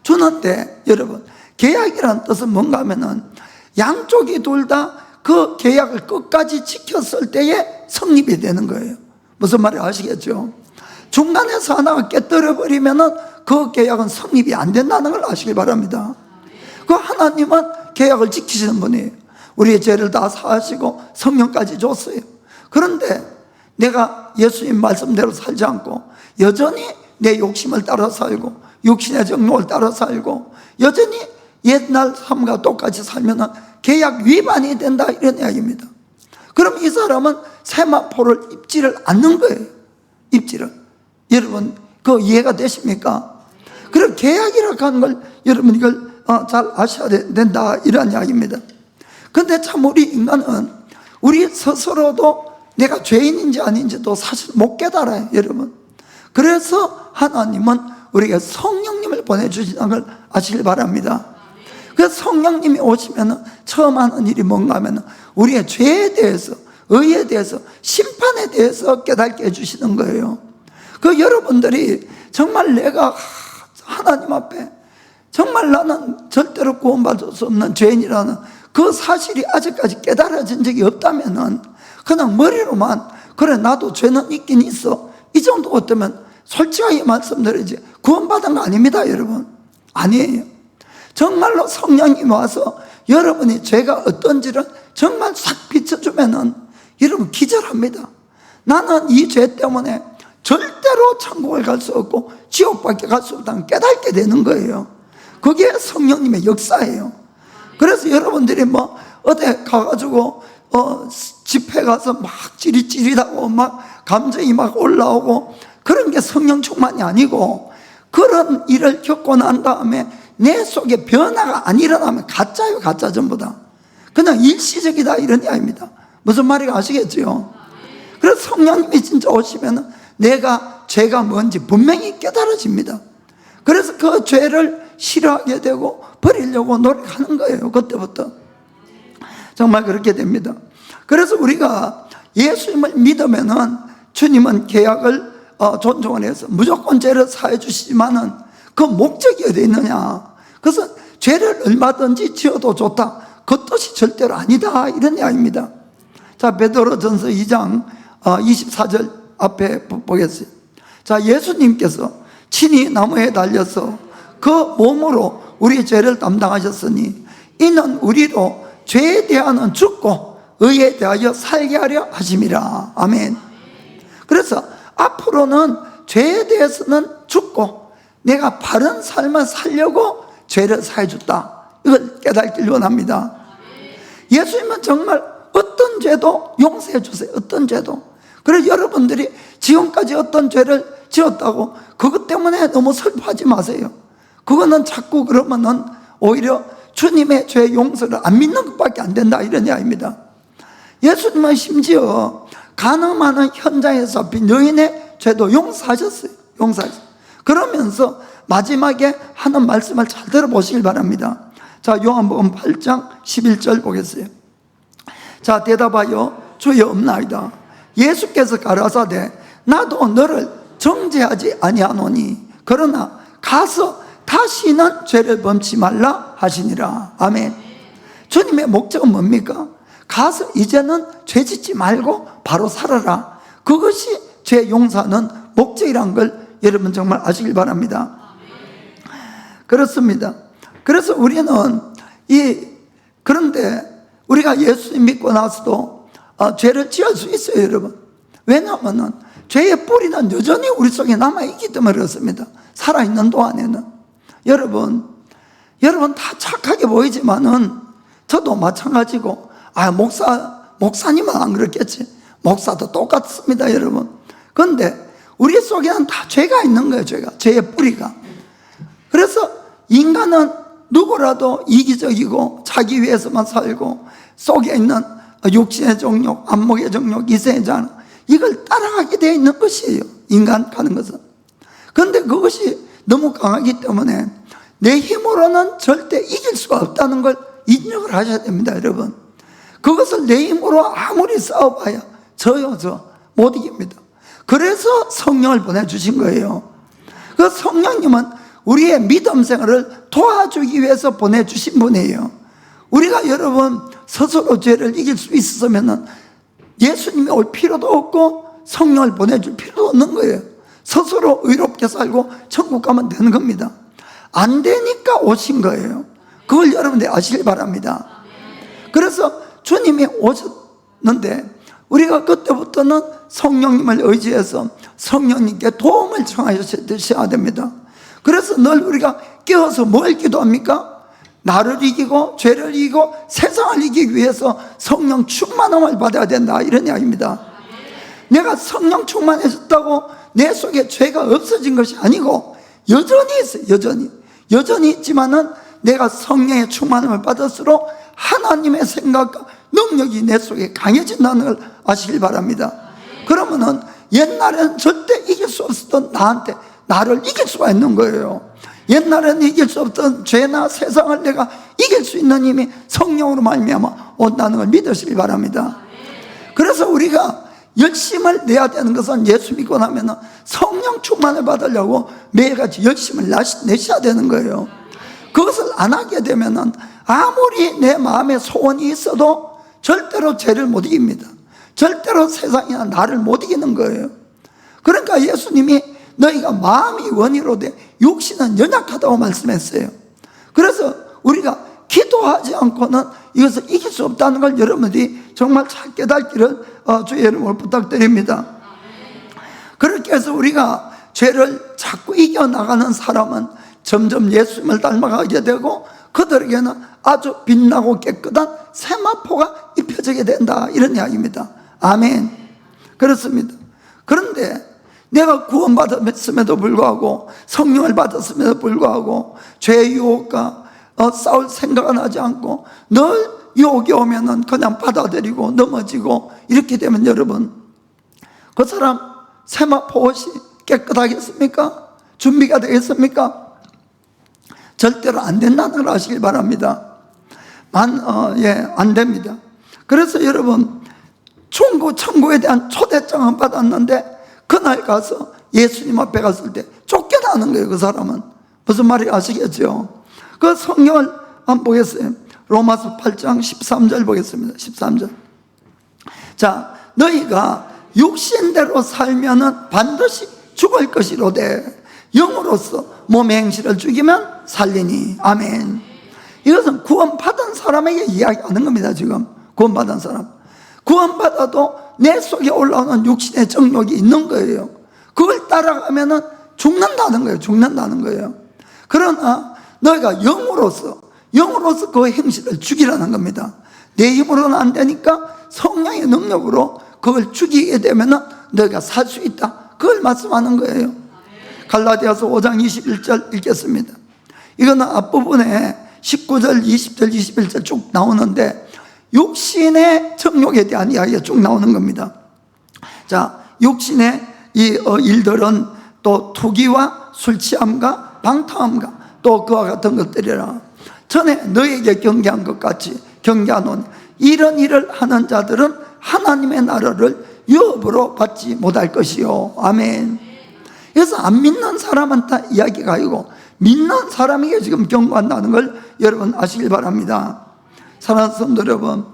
주는데 여러분, 계약이라는 뜻은 뭔가 하면은 양쪽이 둘 다 그 계약을 끝까지 지켰을 때에 성립이 되는 거예요. 무슨 말인지 아시겠죠? 중간에서 하나가 깨뜨려 버리면은 그 계약은 성립이 안 된다는 걸 아시길 바랍니다. 그 하나님은 계약을 지키시는 분이에요. 우리의 죄를 다 사하시고 성령까지 줬어요. 그런데 내가 예수님 말씀대로 살지 않고 여전히 내 욕심을 따라 살고 육신의 정욕을 따라 살고 여전히 옛날 삶과 똑같이 살면 계약 위반이 된다, 이런 이야기입니다. 그럼 이 사람은 세마포를 입지를 않는 거예요. 입지를. 여러분 그 이해가 되십니까? 그럼 계약이라고 하는 걸 여러분 이걸 잘 아셔야 된다, 이런 이야기입니다. 근데 참 우리 인간은 우리 스스로도 내가 죄인인지 아닌지도 사실 못 깨달아요. 여러분, 그래서 하나님은 우리에게 성령님을 보내주시는 걸 아시길 바랍니다. 그래서 성령님이 오시면 처음 하는 일이 뭔가 하면 우리의 죄에 대해서, 의에 대해서, 심판에 대해서 깨닫게 해주시는 거예요. 그 여러분들이 정말 내가 하나님 앞에 정말 나는 절대로 구원받을 수 없는 죄인이라는 그 사실이 아직까지 깨달아진 적이 없다면은 그냥 머리로만 그래 나도 죄는 있긴 있어, 이 정도 같으면 솔직하게 말씀드리지 구원받은 거 아닙니다. 여러분, 아니에요. 정말로 성령이 와서 여러분이 죄가 어떤지를 정말 싹 비춰주면은 여러분 기절합니다. 나는 이 죄 때문에 절대로 천국을 갈 수 없고 지옥밖에 갈 수 없다는 깨닫게 되는 거예요. 그게 성령님의 역사예요. 그래서 여러분들이 뭐 어디 가가지고 집회 가서 막 찌릿찌릿하고 막 감정이 막 올라오고 그런 게 성령 충만이 아니고, 그런 일을 겪고 난 다음에 내 속에 변화가 안 일어나면 가짜예요. 가짜 전부 다 그냥 일시적이다, 이런 이야기입니다. 무슨 말인지 아시겠죠? 그래서 성령님이 진짜 오시면 내가 죄가 뭔지 분명히 깨달아집니다. 그래서 그 죄를 싫어하게 되고 버리려고 노력하는 거예요. 그때부터 정말 그렇게 됩니다. 그래서 우리가 예수님을 믿으면은 주님은 계약을 존중을 해서 무조건 죄를 사해 주시지만은 그 목적이 어디 있느냐? 그래서 죄를 얼마든지 지어도 좋다, 그 뜻이 절대로 아니다, 이런 이야기입니다. 자, 베드로전서 2장 24절 앞에 보겠어요. 자, 예수님께서 친히 나무에 달려서 그 몸으로 우리의 죄를 담당하셨으니 이는 우리로 죄에 대하여는 죽고 의에 대하여 살게 하려 하심이라. 아멘. 그래서 앞으로는 죄에 대해서는 죽고 내가 바른 삶을 살려고 죄를 사해 줬다, 이걸 깨닫길 원합니다. 예수님은 정말 어떤 죄도 용서해 주세요. 어떤 죄도. 그래서 여러분들이 지금까지 어떤 죄를 지었다고 그것 때문에 너무 슬퍼하지 마세요. 그거는 자꾸 그러면은 오히려 주님의 죄 용서를 안 믿는 것밖에 안 된다, 이런 이야기입니다. 예수님은 심지어 간음하는 현장에서 잡힌 여인의 죄도 용서하셨어요. 용서하셨어요. 그러면서 마지막에 하는 말씀을 잘 들어보시길 바랍니다. 자, 요한복음 8장 11절 보겠어요. 자, 대답하여 주여 없나이다. 예수께서 가라사대 나도 너를 정죄하지 아니하노니 그러나 가서 다시는 죄를 범치 말라 하시니라. 아멘. 주님의 목적은 뭡니까? 가서 이제는 죄 짓지 말고 바로 살아라. 그것이 죄 용서하는 목적이란 걸 여러분 정말 아시길 바랍니다. 그렇습니다. 그래서 우리는 그런데 우리가 예수님 믿고 나서도 죄를 지을 수 있어요, 여러분. 왜냐하면 죄의 뿌리는 여전히 우리 속에 남아있기 때문에 그렇습니다. 살아있는 동안에는. 여러분 다 착하게 보이지만은 저도 마찬가지고, 목사님은 안 그렇겠지. 목사도 똑같습니다, 여러분. 그런데 우리 속에는 다 죄가 있는 거예요, 죄의 뿌리가. 그래서 인간은 누구라도 이기적이고 자기 위해서만 살고 속에 있는 육신의 정욕, 안목의 정욕, 이생의 장, 이걸 따라가게 되어 있는 것이에요, 인간 가는 것은. 그런데 그것이 너무 강하기 때문에 내 힘으로는 절대 이길 수가 없다는 걸 인정을 하셔야 됩니다, 여러분. 그것을 내 힘으로 아무리 싸워봐야 저 못 이깁니다. 그래서 성령을 보내주신 거예요. 그 성령님은 우리의 믿음 생활을 도와주기 위해서 보내주신 분이에요. 우리가 여러분 스스로 죄를 이길 수 있었으면 예수님이 올 필요도 없고 성령을 보내줄 필요도 없는 거예요. 스스로 의롭게 살고 천국 가면 되는 겁니다. 안 되니까 오신 거예요. 그걸 여러분들이 아시길 바랍니다. 그래서 주님이 오셨는데 우리가 그때부터는 성령님을 의지해서 성령님께 도움을 청하셔야 됩니다. 그래서 늘 우리가 깨어서 뭘 기도합니까? 나를 이기고 죄를 이기고 세상을 이기기 위해서 성령 충만함을 받아야 된다, 이런 이야기입니다. 내가 성령 충만해졌다고 내 속에 죄가 없어진 것이 아니고 여전히 있어요. 여전히 있지만은 내가 성령의 충만함을 받을수록 하나님의 생각과 능력이 내 속에 강해진다는 걸 아시길 바랍니다. 그러면은 옛날에는 절대 이길 수 없었던 나를 이길 수가 있는 거예요. 옛날에는 이길 수 없던 죄나 세상을 내가 이길 수 있는 힘이 성령으로 말미암아 온다는 걸 믿으시기 바랍니다. 그래서 우리가 열심을 내야 되는 것은 예수 믿고 나면 성령 충만을 받으려고 매일같이 열심을 내셔야 되는 거예요. 그것을 안 하게 되면 아무리 내 마음에 소원이 있어도 절대로 죄를 못 이깁니다. 절대로 세상이나 나를 못 이기는 거예요. 그러니까 예수님이 너희가 마음이 원이로 돼 육신은 연약하다고 말씀했어요. 그래서 우리가 기도하지 않고는 이것을 이길 수 없다는 걸 여러분들이 정말 잘 깨닫기를 주의 이름으로 부탁드립니다. 그렇게 해서 우리가 죄를 자꾸 이겨나가는 사람은 점점 예수님을 닮아가게 되고 그들에게는 아주 빛나고 깨끗한 세마포가 입혀지게 된다, 이런 이야기입니다. 아멘. 그렇습니다. 그런데 내가 구원받았음에도 불구하고 성령을 받았음에도 불구하고 죄의 유혹과 싸울 생각은 하지 않고 늘 유혹이 오면은 그냥 받아들이고 넘어지고 이렇게 되면 여러분 그 사람 세마포 옷이 깨끗하겠습니까? 준비가 되겠습니까? 절대로 안 된다는 걸 아시길 바랍니다. 안 됩니다. 그래서 여러분 천국에 대한 초대장은 받았는데 그날 가서 예수님 앞에 갔을 때 쫓겨나는 거예요. 그 사람은. 무슨 말인지 아시겠죠? 그 성경을 한번 보겠어요. 로마서 8장 13절 보겠습니다. 13절. 자, 너희가 육신대로 살면은 반드시 죽을 것이로되 영으로서 몸의 행실을 죽이면 살리니. 아멘. 이것은 구원받은 사람에게 이야기하는 겁니다. 지금 구원받은 사람, 구원받아도 내 속에 올라오는 육신의 정욕이 있는 거예요. 그걸 따라가면은 죽는다는 거예요. 죽는다는 거예요. 그러나 너희가 영으로서 그 행실을 죽이라는 겁니다. 내 힘으로는 안 되니까 성령의 능력으로 그걸 죽이게 되면은 너희가 살 수 있다. 그걸 말씀하는 거예요. 갈라디아서 5장 21절 읽겠습니다. 이거는 앞부분에 19절, 20절, 21절 쭉 나오는데 육신의 정욕에 대한 이야기가 쭉 나오는 겁니다. 자, 육신의 이 일들은 또 투기와 술 취함과 방탕함과 또 그와 같은 것들이라. 전에 너에게 경계한 것 같이 경계하노니 이런 일을 하는 자들은 하나님의 나라를 유업으로 받지 못할 것이요. 아멘. 그래서 안 믿는 사람한테 이야기가 아니고 믿는 사람에게 지금 경고한다는 걸 여러분 아시길 바랍니다. 사랑하는 성도 여러분,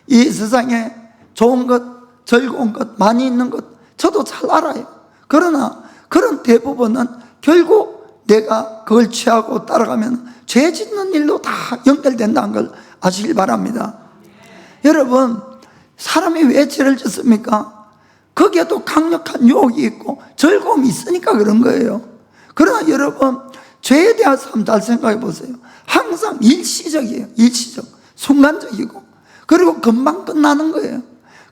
이 세상에 좋은 것, 즐거운 것, 많이 있는 것 저도 잘 알아요. 그러나 그런 대부분은 결국 내가 그걸 취하고 따라가면 죄 짓는 일로 다 연결된다는 걸 아시길 바랍니다. 여러분, 사람이 왜 죄를 짓습니까? 거기에도 강력한 유혹이 있고 즐거움이 있으니까 그런 거예요. 그러나 여러분, 죄에 대해서 한번 잘 생각해 보세요. 항상 일시적이에요. 일시적, 순간적이고, 그리고 금방 끝나는 거예요.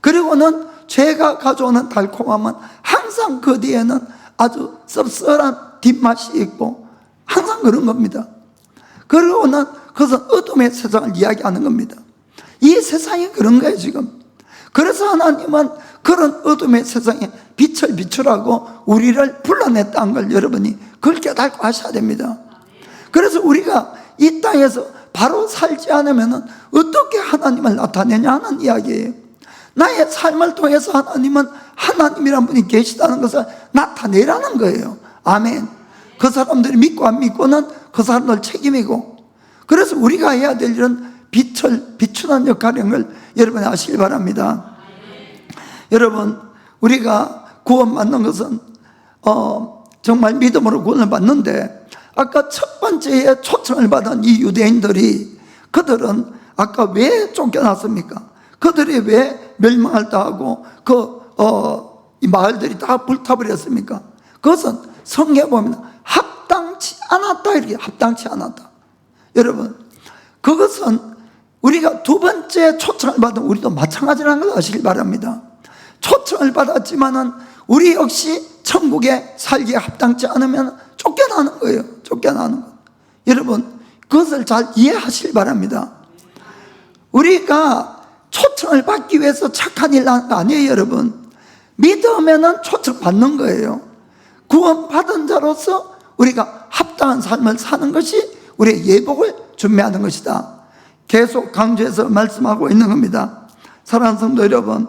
그리고는 죄가 가져오는 달콤함은 항상 그 뒤에는 아주 씁쓸한 뒷맛이 있고 항상 그런 겁니다. 그리고는 그것은 어둠의 세상을 이야기하는 겁니다. 이 세상이 그런 거예요 지금. 그래서 하나님은 그런 어둠의 세상에 빛을 비추라고 우리를 불러냈다는 걸 여러분이 그걸 깨닫고 하셔야 됩니다. 그래서 우리가 이 땅에서 바로 살지 않으면 어떻게 하나님을 나타내냐 하는 이야기예요. 나의 삶을 통해서 하나님은 하나님이란 분이 계시다는 것을 나타내라는 거예요. 아멘. 그 사람들이 믿고 안 믿고는 그 사람들 책임이고, 그래서 우리가 해야 될 일은 빛을 비추는 역할인 걸 여러분이 아시길 바랍니다. 여러분, 우리가 구원받는 것은 정말 믿음으로 구원을 받는데, 아까 첫 번째에 초청을 받은 이 유대인들이, 그들은 아까 왜 쫓겨났습니까? 그들이 왜 멸망을 당하고 이 마을들이 다 불타버렸습니까? 그것은 성경에 보면 합당치 않았다, 이렇게 합당치 않았다. 여러분, 그것은 우리가 두 번째 초청을 받은 우리도 마찬가지라는 걸 아시길 바랍니다. 초청을 받았지만은 우리 역시 천국에 살기에 합당치 않으면 쫓겨나는 거예요. 쫓겨나는 것. 여러분, 그것을 잘 이해하시길 바랍니다. 우리가 초청을 받기 위해서 착한 일 하는 거 아니에요, 여러분. 믿으면은 초청 받는 거예요. 구원받은 자로서 우리가 합당한 삶을 사는 것이 우리의 예복을 준비하는 것이다. 계속 강조해서 말씀하고 있는 겁니다. 사랑하는 성도 여러분,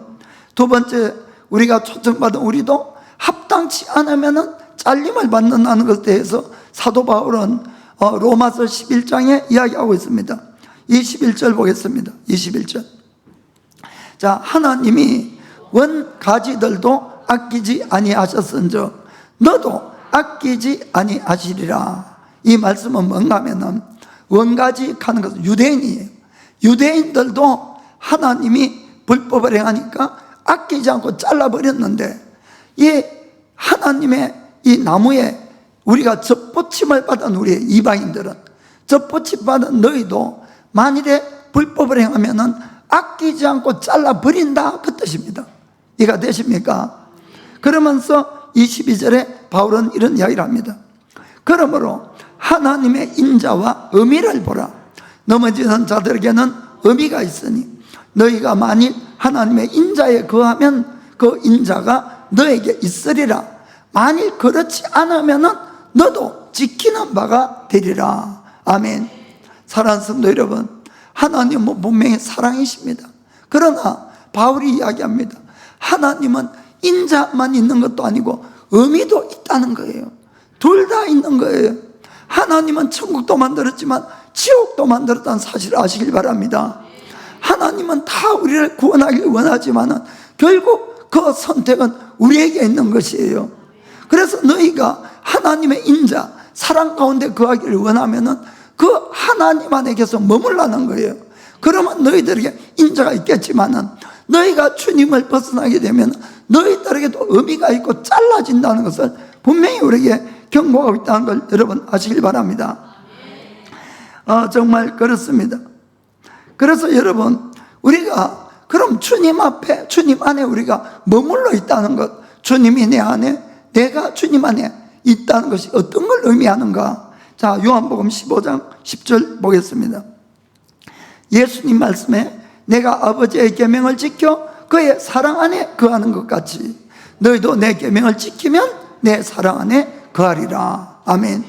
두 번째, 우리가 초청받은 우리도 합당치 않으면은 잘림을 받는다는 것에 대해서 사도 바울은 로마서 11장에 이야기하고 있습니다. 21절 보겠습니다. 21절. 자, 하나님이 원가지들도 아끼지 아니하셨은즉 너도 아끼지 아니하시리라. 이 말씀은 뭔가 하면은, 원가지 하는 것은 유대인이에요. 유대인들도 하나님이 불법을 행하니까 아끼지 않고 잘라버렸는데, 이 하나님의 이 나무에 우리가 접붙임을 받은 우리 이방인들은, 접붙임 받은 너희도 만일에 불법을 행하면은 아끼지 않고 잘라버린다, 그 뜻입니다. 이해가 되십니까? 그러면서 22절에 바울은 이런 이야기를 합니다. 그러므로 하나님의 인자와 의미를 보라. 넘어지는 자들에게는 의미가 있으니 너희가 만일 하나님의 인자에 거하면 그 인자가 너에게 있으리라. 만일 그렇지 않으면 너도 지키는 바가 되리라. 아멘. 사랑하는 성도 여러분, 하나님은 분명히 사랑이십니다. 그러나 바울이 이야기합니다. 하나님은 인자만 있는 것도 아니고 의미도 있다는 거예요. 둘 다 있는 거예요. 하나님은 천국도 만들었지만 지옥도 만들었다는 사실을 아시길 바랍니다. 하나님은 다 우리를 구원하길 원하지만 결국 그 선택은 우리에게 있는 것이에요. 그래서 너희가 하나님의 인자, 사랑 가운데 거하기를 원하면 그 하나님 안에 계속 머물라는 거예요. 그러면 너희들에게 인자가 있겠지만 너희가 주님을 벗어나게 되면 너희들에게도 의미가 있고 잘라진다는 것을 분명히 우리에게 경고하고 있다는 걸 여러분 아시길 바랍니다. 정말 그렇습니다. 그래서 여러분, 우리가 그럼 주님 앞에, 주님 안에 우리가 머물러 있다는 것, 주님이 내 안에, 내가 주님 안에 있다는 것이 어떤 걸 의미하는가? 자, 요한복음 15장 10절 보겠습니다. 예수님 말씀에 내가 아버지의 계명을 지켜 그의 사랑 안에 거하는 것 같이 너희도 내 계명을 지키면 내 사랑 안에 거하리라. 아멘.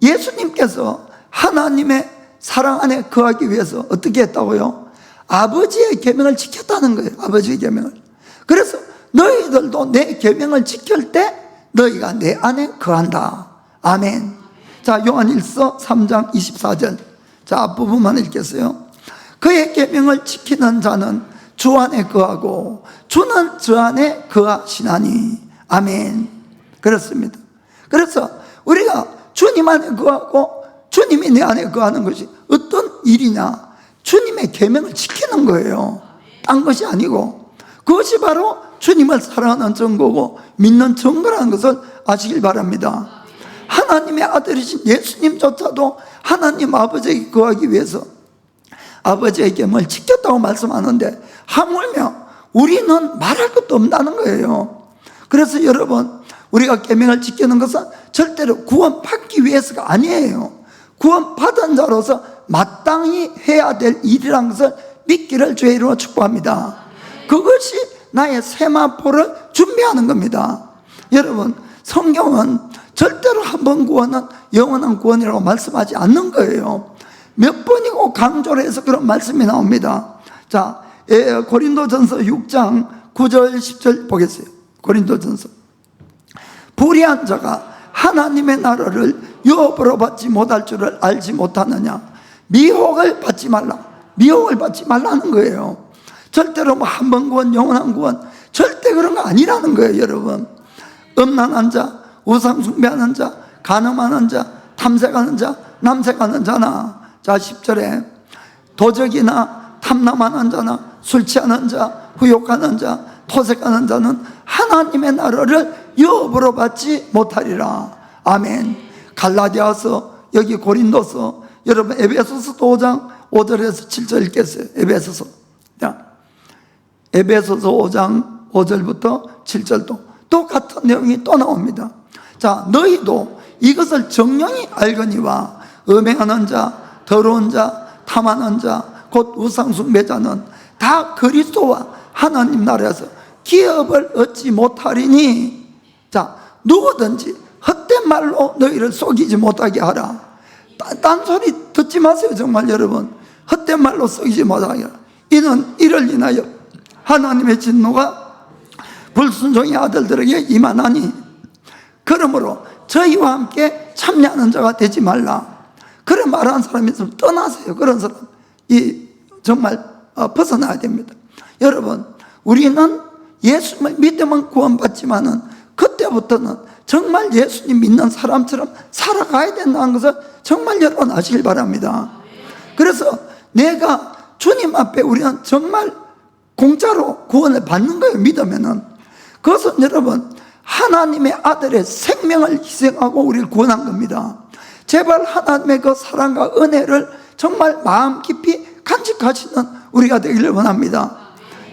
예수님께서 하나님의 사랑 안에 거하기 위해서 어떻게 했다고요? 아버지의 계명을 지켰다는 거예요. 아버지의 계명을. 그래서 너희들도 내 계명을 지킬 때 너희가 내 안에 거한다. 아멘. 자, 요한일서 3장 24절. 자, 앞부분만 읽겠어요. 그의 계명을 지키는 자는 주 안에 거하고 주는 저 안에 거하시나니. 아멘. 그렇습니다. 그래서 우리가 주님 안에 거하고 주님이 내 안에 거하는 것이 어떤 일이냐? 주님의 계명을 지키는 거예요. 딴 것이 아니고. 그것이 바로 주님을 사랑하는 증거고 믿는 증거라는 것을 아시길 바랍니다. 하나님의 아들이신 예수님조차도 하나님 아버지에게 거하기 위해서 아버지의 계명을 지켰다고 말씀하는데 하물며 우리는 말할 것도 없다는 거예요. 그래서 여러분, 우리가 계명을 지키는 것은 절대로 구원받기 위해서가 아니에요. 구원받은 자로서 마땅히 해야 될 일이라는 것을 믿기를 주의 이름으로 축복합니다. 그것이 나의 세마포를 준비하는 겁니다. 여러분, 성경은 절대로 한 번 구원은 영원한 구원이라고 말씀하지 않는 거예요. 몇 번이고 강조를 해서 그런 말씀이 나옵니다. 자, 고린도전서 6장 9절 10절 보겠어요. 고린도전서. 불의한 자가 하나님의 나라를 유업으로 받지 못할 줄을 알지 못하느냐. 미혹을 받지 말라. 미혹을 받지 말라는 거예요. 절대로 뭐 한 번 구원, 영원한 구원, 절대 그런 거 아니라는 거예요, 여러분. 음란한 자, 우상 숭배하는 자, 간음하는 자, 탐색하는 자, 남색하는 자나. 자, 10절에 도적이나 탐남하는 자나 술 취하는 자, 후욕하는 자, 토색하는 자는 하나님의 나라를 유업으로 받지 못하리라. 아멘. 갈라디아서, 여기 고린도서, 여러분 에베소서 5장 5절에서 7절 읽겠어요. 에베소서. 자, 에베소서 5장 5절부터 7절도 똑같은 내용이 또 나옵니다. 자, 너희도 이것을 정령이 알거니와 음행하는 자, 더러운 자, 탐하는 자, 곧 우상숭배자는 다 그리스도와 하나님 나라에서 기업을 얻지 못하리니. 자, 누구든지 헛된 말로 너희를 속이지 못하게 하라. 딴소리 듣지 마세요. 정말 여러분, 헛된 말로 속이지 못하게 하라. 이는 이를 인하여 하나님의 진노가 불순종의 아들들에게 임하나니 그러므로 저희와 함께 참여하는 자가 되지 말라. 그런 말하는 사람이 있으면 떠나세요. 그런 사람 정말 벗어나야 됩니다. 여러분, 우리는 예수님을 믿으면 구원받지만은 그때부터는 정말 예수님 믿는 사람처럼 살아가야 된다는 것을 정말 여러분 아시길 바랍니다. 그래서 내가 주님 앞에 우리는 정말 공짜로 구원을 받는 거예요. 믿으면은. 그것은 여러분 하나님의 아들의 생명을 희생하고 우리를 구원한 겁니다. 제발 하나님의 그 사랑과 은혜를 정말 마음 깊이 간직하시는 우리가 되기를 원합니다.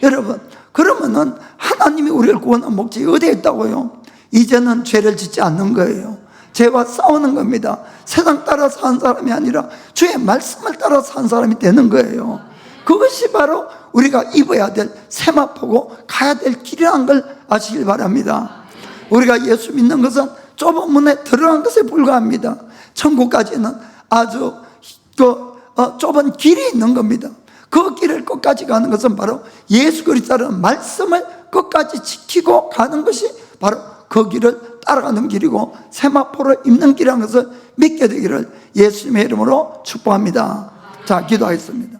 여러분, 그러면은 하나님이 우리를 구원한 목적이 어디에 있다고요? 이제는 죄를 짓지 않는 거예요. 죄와 싸우는 겁니다. 세상 따라 사는 사람이 아니라 주의 말씀을 따라 사는 사람이 되는 거예요. 그것이 바로 우리가 입어야 될 세마포고 가야 될 길이라는 걸 아시길 바랍니다. 우리가 예수 믿는 것은 좁은 문에 들어간 것에 불과합니다. 천국까지는 아주 좁은 길이 있는 겁니다. 그 길을 끝까지 가는 것은 바로 예수 그리스도라는 말씀을 끝까지 지키고 가는 것이 바로 그 길을 따라가는 길이고 세마포를 입는 길이라는 것을 믿게 되기를 예수님의 이름으로 축복합니다. 자, 기도하겠습니다.